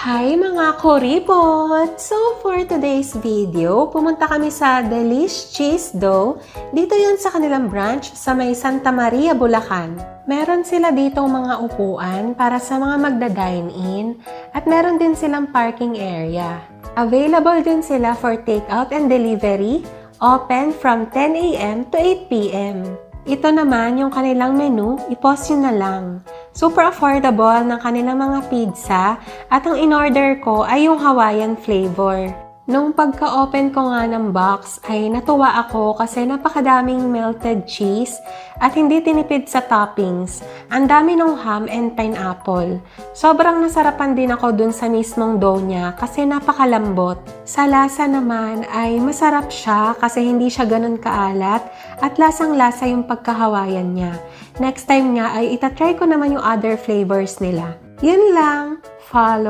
Hi mga kuripot! So for today's video, pumunta kami sa Delish Cheese Dough. Dito yan sa kanilang branch sa may Santa Maria, Bulacan. Meron sila ditong mga upuan para sa mga magda-dine-in at meron din silang parking area. Available din sila for takeout and delivery, open from 10 a.m. to 8 p.m. Ito naman yung kanilang menu, i-pause nyo na lang. Super affordable ng kanilang mga pizza at ang in-order ko ay yung Hawaiian flavor. Nung pagka-open ko nga ng box ay natuwa ako kasi napakadaming melted cheese at hindi tinipid sa toppings. Ang dami ng ham and pineapple. Sobrang nasarapan din ako dun sa mismong dough niya kasi napakalambot. Sa lasa naman ay masarap siya kasi hindi siya ganun kaalat at lasang-lasa yung pagka-Hawaiian niya. Next time nga ay itatry ko naman yung other flavors nila. Yun lang! Follow!